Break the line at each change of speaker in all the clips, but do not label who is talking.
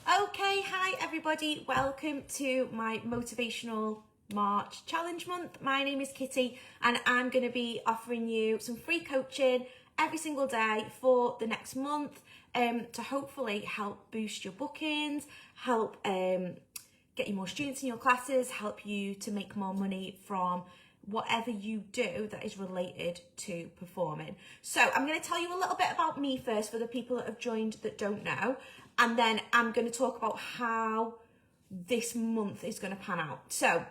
Okay, hi everybody. Welcome to my motivational March challenge month. My name is Kitty and I'm going to be offering you some free coaching every single day for the next month to hopefully help boost your bookings, help get you more students in your classes, help you to make more money from whatever you do that is related to performing. So I'm going to tell you a little bit about me first for the people that have joined that don't know, and then I'm going to talk about how this month is going to pan out. So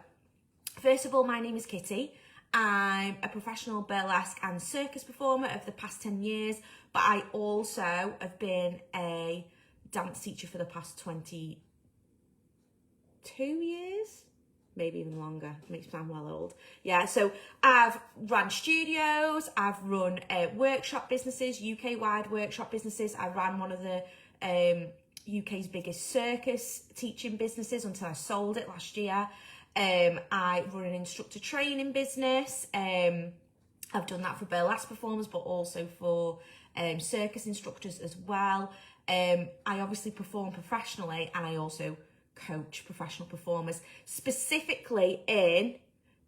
first of all, my name is Kitty. I'm a professional burlesque and circus performer of the past 10 years, but I also have been a dance teacher for the past 22 years. Maybe even longer, makes me sound well old. Yeah, so I've run studios, I've run workshop businesses, UK-wide workshop businesses. I ran one of the UK's biggest circus teaching businesses until I sold it last year. I run an instructor training business. I've done that for burlesque performers, but also for circus instructors as well. I obviously perform professionally, and I also coach professional performers, specifically in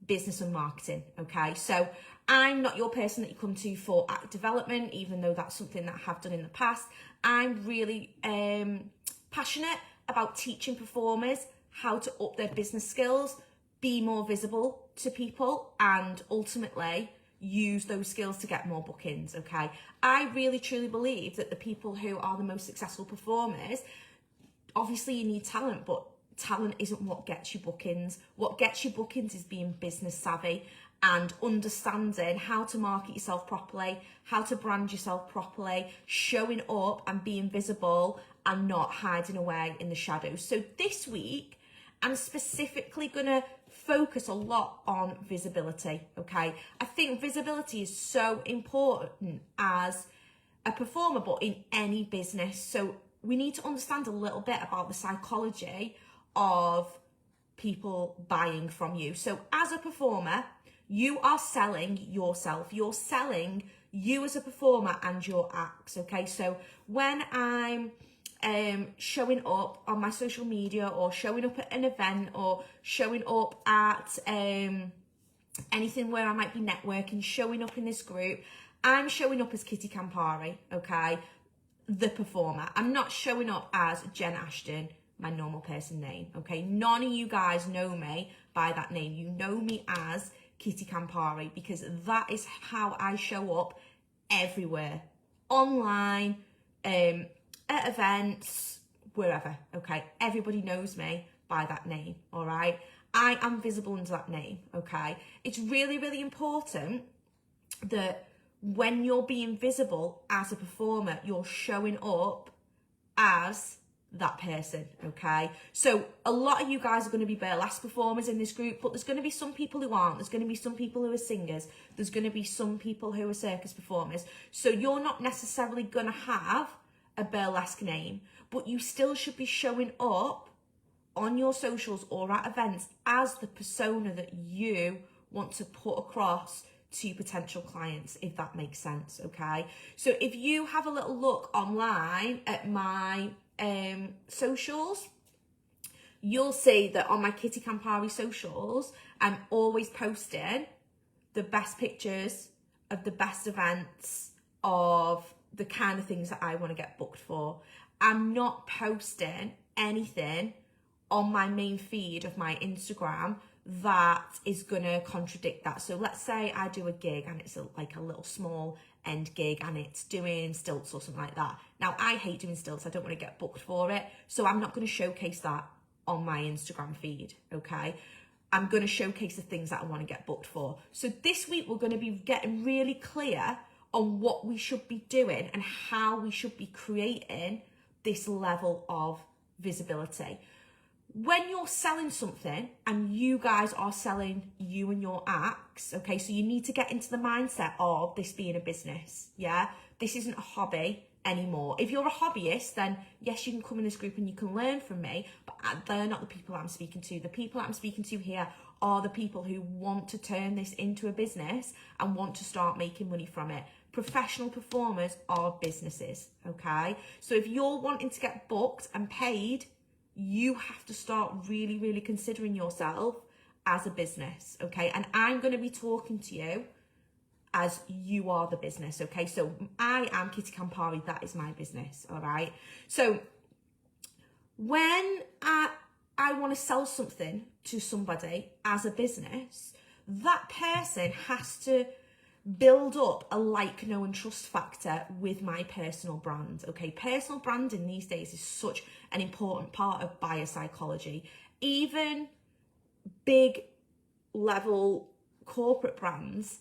business and marketing. Okay, so I'm not your person that you come to for act development, even though that's something that I have done in the past. I'm really passionate about teaching performers how to up their business skills, be more visible to people, and ultimately use those skills to get more bookings. Okay, I really truly believe that the people who are the most successful performers, obviously you need talent, but talent isn't what gets you bookings. What gets you bookings is being business savvy and understanding how to market yourself properly, how to brand yourself properly, showing up and being visible and not hiding away in the shadows. So this week, I'm specifically gonna focus a lot on visibility, okay? I think visibility is so important as a performer, but in any business. So we need to understand a little bit about the psychology of people buying from you. So as a performer, you are selling yourself. You're selling you as a performer and your acts, okay? So when I'm showing up on my social media, or showing up at an event, or showing up at anything where I might be networking, showing up in this group, I'm showing up as Kitty Campari, okay? The performer. I'm not showing up as Jen Ashton, my normal person name, okay? None of you guys know me by that name. You know me as Kitty Campari, because that is how I show up everywhere. Online, at events, wherever, okay? Everybody knows me by that name, all right? I am visible under that name, okay? It's really, really important that when you're being visible as a performer, you're showing up as that person, okay? So a lot of you guys are going to be burlesque performers in this group, but there's going to be some people who aren't. There's going to be some people who are singers. There's going to be some people who are circus performers. So you're not necessarily going to have a burlesque name, but you still should be showing up on your socials or at events as the persona that you want to put across to potential clients, if that makes sense, okay? So if you have a little look online at my socials, you'll see that on my Kitty Campari socials, I'm always posting the best pictures of the best events, of the kind of things that I want to get booked for. I'm not posting anything on my main feed of my Instagram that is gonna contradict that. So let's say I do a gig and it's like a little small end gig and it's doing stilts or something like that. Now, I hate doing stilts. I don't want to get booked for it. So I'm not going to showcase that on my Instagram feed, okay? I'm going to showcase the things that I want to get booked for. So this week, we're going to be getting really clear on what we should be doing and how we should be creating this level of visibility. When you're selling something and you guys are selling you and your acts, okay, so you need to get into the mindset of this being a business, yeah? This isn't a hobby anymore. If you're a hobbyist, then yes, you can come in this group and you can learn from me, but they're not the people I'm speaking to. The people I'm speaking to here are the people who want to turn this into a business and want to start making money from it. Professional performers are businesses, okay? So if you're wanting to get booked and paid you have to start really, really considering yourself as a business, okay? And I'm going to be talking to you as you are the business, okay? So I am Kitty Campari, that is my business, all right? So when I want to sell something to somebody as a business, that person has to build up a like, know and trust factor with my personal brand, okay? Personal branding these days is such an important part of buyer psychology. Even big level corporate brands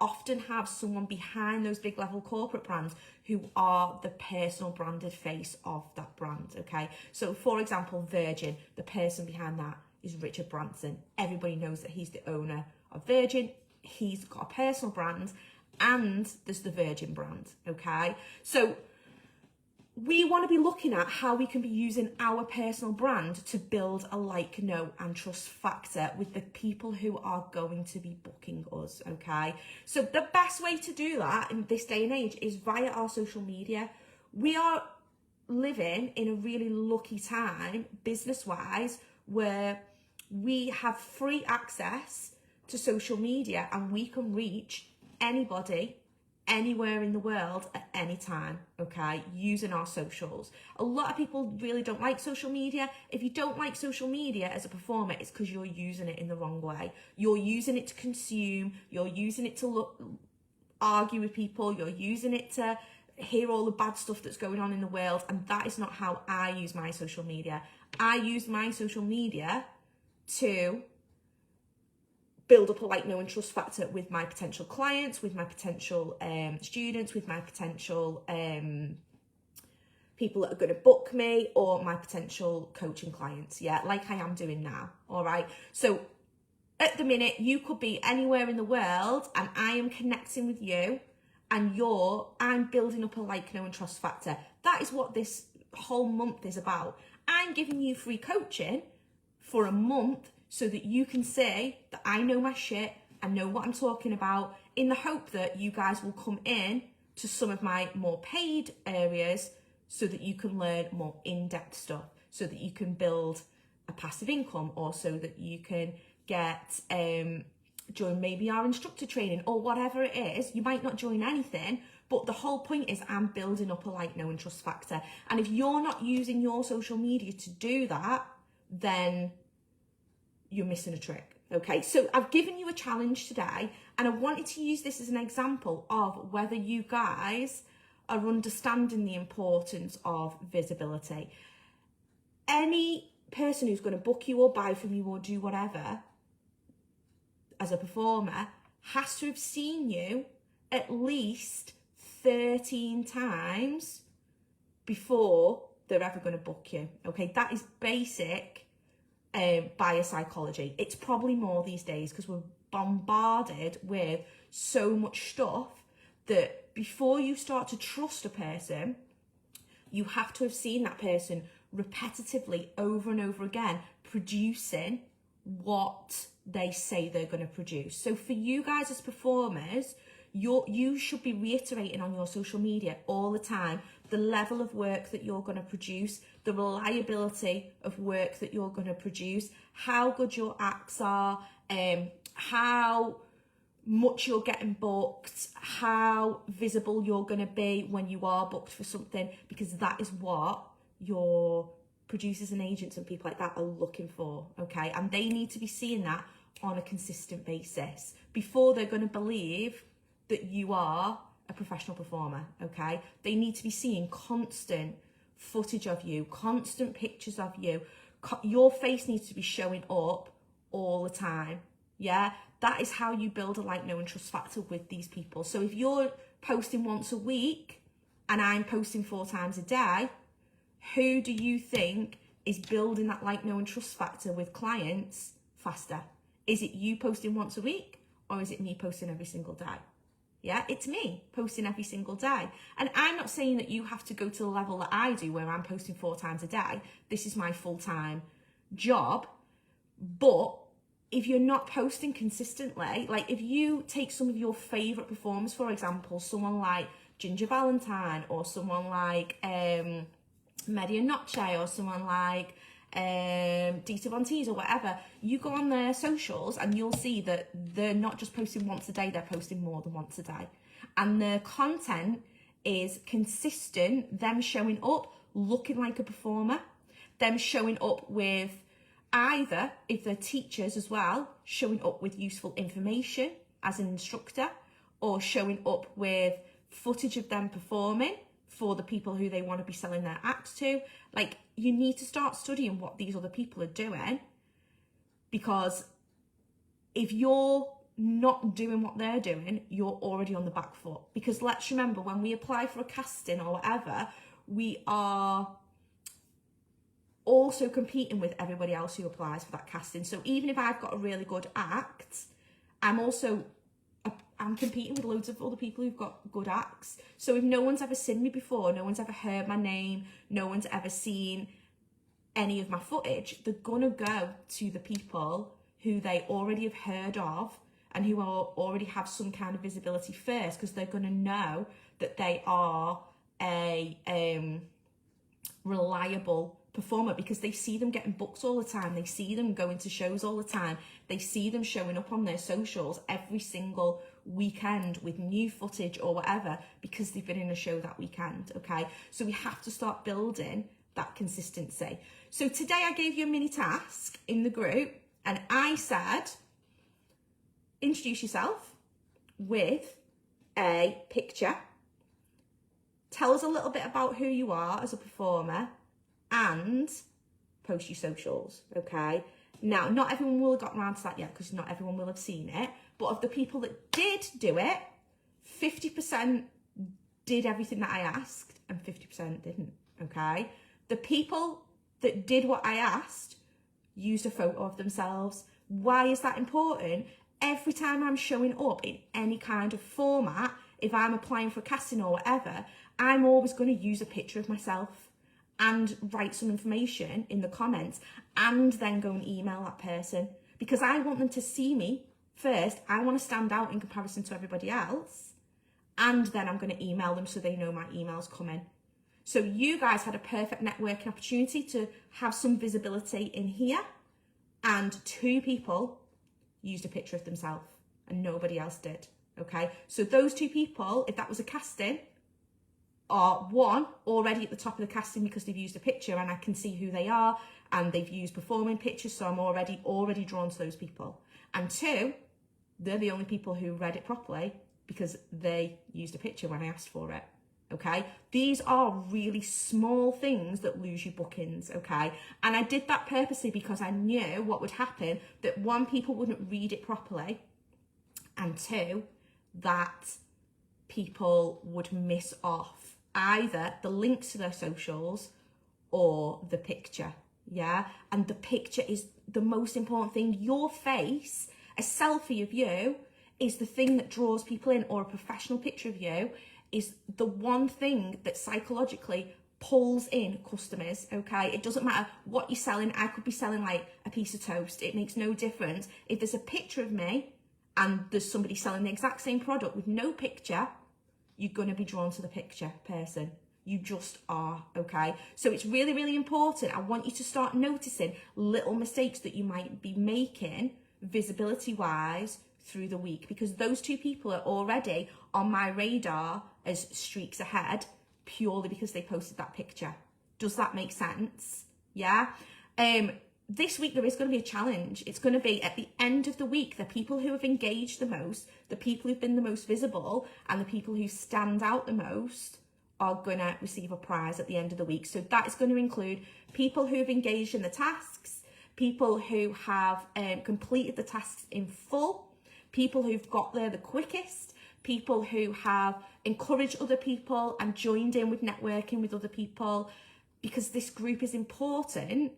often have someone behind those big level corporate brands who are the personal branded face of that brand, okay? So for example, Virgin, the person behind that is Richard Branson. Everybody knows that he's the owner of Virgin. He's got a personal brand, and there's the Virgin brand, okay? So we want to be looking at how we can be using our personal brand to build a like, know and trust factor with the people who are going to be booking us, okay? So the best way to do that in this day and age is via our social media. We are living in a really lucky time, business-wise, where we have free access to social media and we can reach anybody anywhere in the world at any time, okay, using our socials. A lot of people really don't like social media. If you don't like social media as a performer, it's because you're using it in the wrong way. You're using it to consume, you're using it to argue with people, you're using it to hear all the bad stuff that's going on in the world, and that is not how I use my social media. I use my social media to build up a like, know and trust factor with my potential clients, with my potential students, with my potential people that are going to book me, or my potential coaching clients, yeah, like I am doing now, all right? So at the minute, you could be anywhere in the world and I am connecting with you and I'm building up a like, know and trust factor. That is what this whole month is about. I'm giving you free coaching for a month so that you can say that I know my shit, I know what I'm talking about, in the hope that you guys will come in to some of my more paid areas so that you can learn more in-depth stuff, so that you can build a passive income, or so that you can get, join maybe our instructor training or whatever it is. You might not join anything, but the whole point is I'm building up a like, know and trust factor. And if you're not using your social media to do that, then you're missing a trick, okay? So I've given you a challenge today, and I wanted to use this as an example of whether you guys are understanding the importance of visibility. Any person who's going to book you or buy from you or do whatever as a performer has to have seen you at least 13 times before they're ever going to book you, okay? That is basic buyer psychology. It's probably more these days because we're bombarded with so much stuff that before you start to trust a person, you have to have seen that person repetitively over and over again producing what they say they're going to produce. So for you guys as performers, you should be reiterating on your social media all the time the level of work that you're going to produce, the reliability of work that you're going to produce, how good your acts are, how much you're getting booked, how visible you're going to be when you are booked for something, because that is what your producers and agents and people like that are looking for, okay? And they need to be seeing that on a consistent basis before they're going to believe that you are a professional performer, okay? They need to be seeing constant footage of you, constant pictures of you. Your face needs to be showing up all the time, yeah? That is how you build a like, know and trust factor with these people. So if you're posting once a week and I'm posting 4 times a day, who do you think is building that like, know and trust factor with clients faster? Is it you posting once a week, or is it me posting every single day? Yeah, it's me posting every single day. And I'm not saying that you have to go to the level that I do where I'm posting 4 times a day. This is my full-time job. But if you're not posting consistently, like if you take some of your favourite performers, for example, someone like Ginger Valentine, or someone like Media Noche, or someone like Dita Von Teese or whatever, you go on their socials and you'll see that they're not just posting once a day, they're posting more than once a day. And their content is consistent, them showing up looking like a performer, them showing up with either, if they're teachers as well, showing up with useful information as an instructor, or showing up with footage of them performing for the people who they want to be selling their acts to. Like, you need to start studying what these other people are doing, because if you're not doing what they're doing, you're already on the back foot. Because let's remember, when we apply for a casting or whatever, we are also competing with everybody else who applies for that casting. So even if I've got a really good act, I'm competing with loads of other people who've got good acts. So if no one's ever seen me before, no one's ever heard my name, no one's ever seen any of my footage, they're gonna go to the people who they already have heard of and who already have some kind of visibility first, because they're gonna know that they are a reliable performer, because they see them getting booked all the time, they see them going to shows all the time, they see them showing up on their socials every single weekend with new footage or whatever, because they've been in a show that weekend. Okay, so we have to start building that consistency. So today I gave you a mini task in the group and I said, introduce yourself with a picture, tell us a little bit about who you are as a performer, and post your socials. Okay, now not everyone will have gotten around to that yet, because not everyone will have seen it, but of the people that did do it, 50% did everything that I asked and 50% didn't. Okay, the people that did what I asked used a photo of themselves. Why is that important? Every time I'm showing up in any kind of format, if I'm applying for a casting or whatever, I'm always going to use a picture of myself and write some information in the comments, and then go and email that person, because I want them to see me first. I want to stand out in comparison to everybody else, and then I'm going to email them so they know my email's coming. So you guys had a perfect networking opportunity to have some visibility in here, and 2 people used a picture of themselves and nobody else did. Okay, so those 2 people, if that was a casting, are 1, already at the top of the casting because they've used a picture and I can see who they are, and they've used performing pictures, so I'm already drawn to those people. And 2, they're the only people who read it properly because they used a picture when I asked for it. Okay, these are really small things that lose you bookings. Okay, and I did that purposely because I knew what would happen, that 1, people wouldn't read it properly, and 2, that people would miss off either the links to their socials or the picture. Yeah, and the picture is the most important thing. Your face, a selfie of you, is the thing that draws people in, or a professional picture of you is the one thing that psychologically pulls in customers. Okay, it doesn't matter what you're selling. I could be selling like a piece of toast, it makes no difference. If there's a picture of me and there's somebody selling the exact same product with no picture, you're going to be drawn to the picture person. You just are. Okay, so it's really, really important. I want you to start noticing little mistakes that you might be making visibility wise through the week, because those 2 people are already on my radar as streaks ahead, purely because they posted that picture. Does that make sense? Yeah. This week there is going to be a challenge. It's going to be at the end of the week, the people who have engaged the most, the people who've been the most visible, and the people who stand out the most are going to receive a prize at the end of the week. So that is going to include people who have engaged in the tasks, people who have completed the tasks in full, people who've got there the quickest, people who have encouraged other people and joined in with networking with other people, because this group is important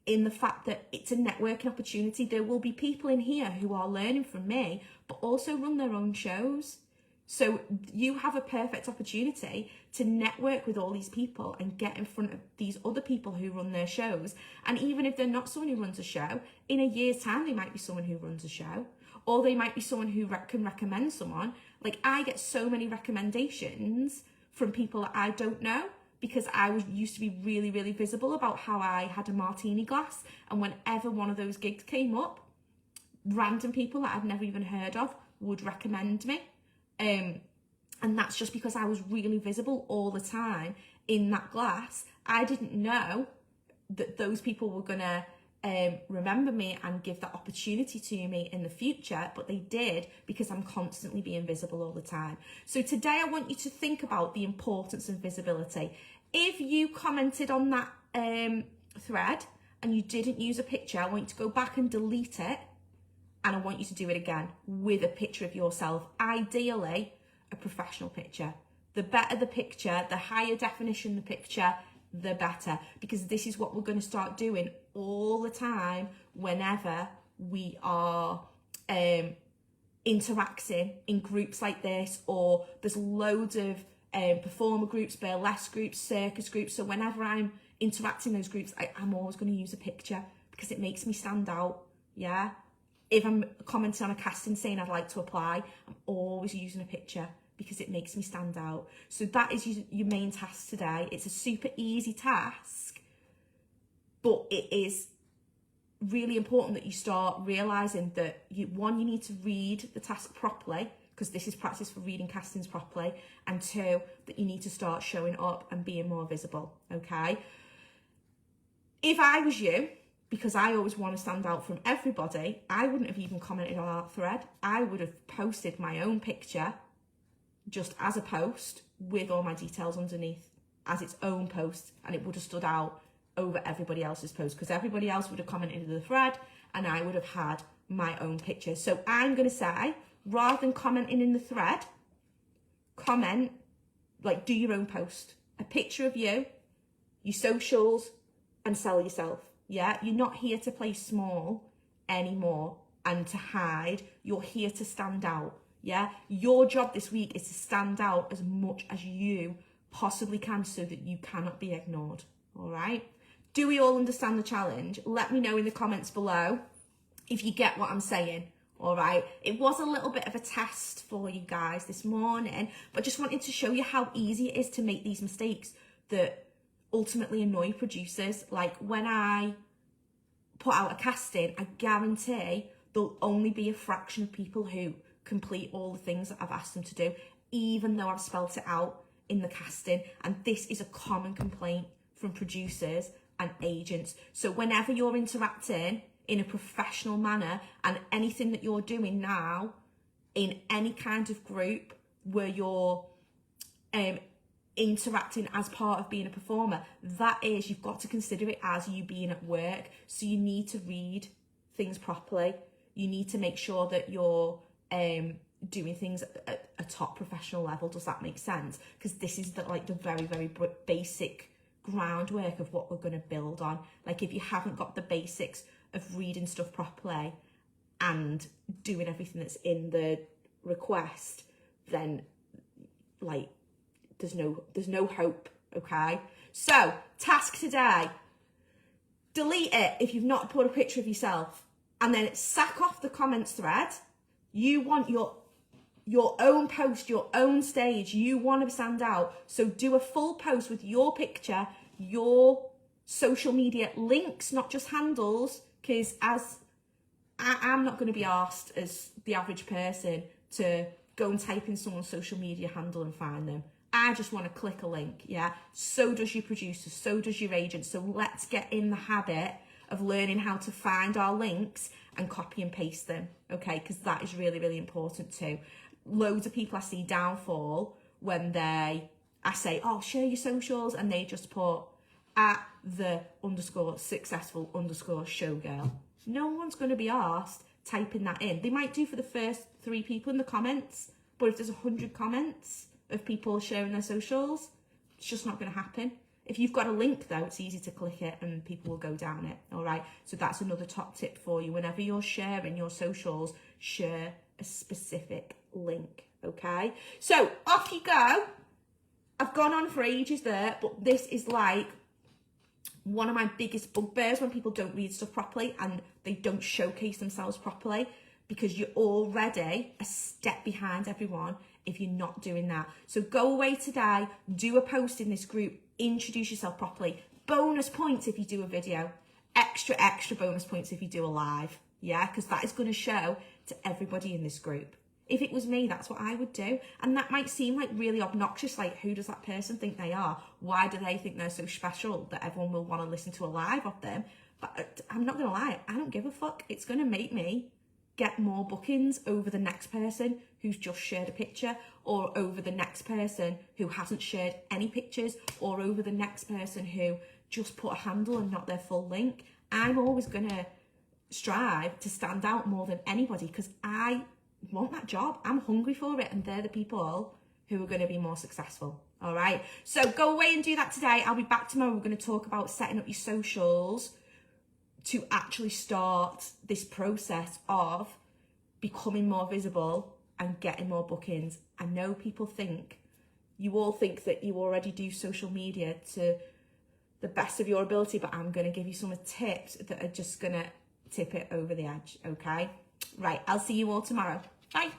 in the fact that it's a networking opportunity. There will be people in here who are learning from me, but also run their own shows. So you have a perfect opportunity to network with all these people and get in front of these other people who run their shows. And even if they're not someone who runs a show, in a year's time, they might be someone who runs a show, or they might be someone who can recommend someone. Like, I get so many recommendations from people that I don't know, because I used to be really, really visible about how I had a martini glass. And whenever one of those gigs came up, random people that I'd never even heard of would recommend me. And that's just because I was really visible all the time in that glass. I didn't know that those people were going to remember me and give that opportunity to me in the future, but they did because I'm constantly being visible all the time. So today I want you to think about the importance of visibility. If you commented on that thread and you didn't use a picture, I want you to go back and delete it, and I want you to do it again with a picture of yourself, ideally a professional picture. The better the picture, the higher definition the picture, the better, because this is what we're going to start doing all the time whenever we are interacting in groups like this, or there's loads of performer groups, burlesque groups, circus groups. So whenever I'm interacting in those groups, I'm always going to use a picture because it makes me stand out. Yeah, if I'm commenting on a casting saying I'd like to apply, I'm always using a picture because it makes me stand out. So that is your main task today. It's a super easy task, but it is really important that you start realising that you need to read the task properly, because this is practice for reading castings properly, and two, that you need to start showing up and being more visible, okay? If I was you, because I always want to stand out from everybody, I wouldn't have even commented on our thread. I would have posted my own picture just as a post with all my details underneath as its own post, and it would have stood out over everybody else's post, because everybody else would have commented in the thread and I would have had my own picture. So I'm going to say, rather than commenting in the thread, comment, like, do your own post, a picture of you, your socials, and sell yourself. Yeah, you're not here to play small anymore and to hide. You're here to stand out. Yeah, your job this week is to stand out as much as you possibly can so that you cannot be ignored. All right, do we all understand the challenge? Let me know in the comments below if you get what I'm saying. All right, it was a little bit of a test for you guys this morning, but just wanted to show you how easy it is to make these mistakes that ultimately annoy producers. Like, when I put out a casting, I guarantee there'll only be a fraction of people who complete all the things that I've asked them to do, even though I've spelt it out in the casting. And this is a common complaint from producers and agents. So whenever you're interacting in a professional manner, and anything that you're doing now in any kind of group where you're interacting as part of being a performer, that is, you've got to consider it as you being at work. So you need to read things properly. You need to make sure that you're doing things at a top professional level. Does that make sense? Because this is the very, very basic groundwork of what we're going to build on. Like, if you haven't got the basics of reading stuff properly and doing everything that's in the request, then there's no hope. Okay, so task today: delete it if you've not put a picture of yourself, and then sack off the comments thread. You want your own post, your own stage. You want to stand out. So do a full post with your picture, your social media links, not just handles, because I'm not going to be asked as the average person to go and type in someone's social media handle and find them. I just want to click a link, yeah? So does your producer, so does your agent. So let's get in the habit of learning how to find our links and copy and paste them, okay? Because that is really, really important too. Loads of people I see downfall when I say, oh, share your socials, and they just put at the _successful _showgirl. No one's going to be asked typing that in. They might do for the first 3 people in the comments, but if there's 100 comments of people sharing their socials, it's just not going to happen. If you've got a link though, it's easy to click it and people will go down it. All right, so that's another top tip for you. Whenever you're sharing your socials, share a specific link. Okay, so off you go. I've gone on for ages there, but this is like one of my biggest bugbears, when people don't read stuff properly and they don't showcase themselves properly, because you're already a step behind everyone if you're not doing that. So go away today, do a post in this group introduce yourself properly. Bonus points if you do a video. Extra bonus points if you do a live. Yeah, because that is going to show to everybody in this group. If it was me, that's what I would do. And that might seem like really obnoxious, like who does that person think they are? Why do they think they're so special that everyone will want to listen to a live of them? But I'm not going to lie, I don't give a fuck. It's going to make me get more bookings over the next person who's just shared a picture, or over the next person who hasn't shared any pictures, or over the next person who just put a handle and not their full link. I'm always going to strive to stand out more than anybody because I want that job. I'm hungry for it, and they're the people who are going to be more successful. All right, so go away and do that today. I'll be back tomorrow. We're going to talk about setting up your socials to actually start this process of becoming more visible and getting more bookings. I know you all think that you already do social media to the best of your ability, but I'm going to give you some tips that are just going to tip it over the edge. Okay, right, I'll see you all tomorrow. Bye.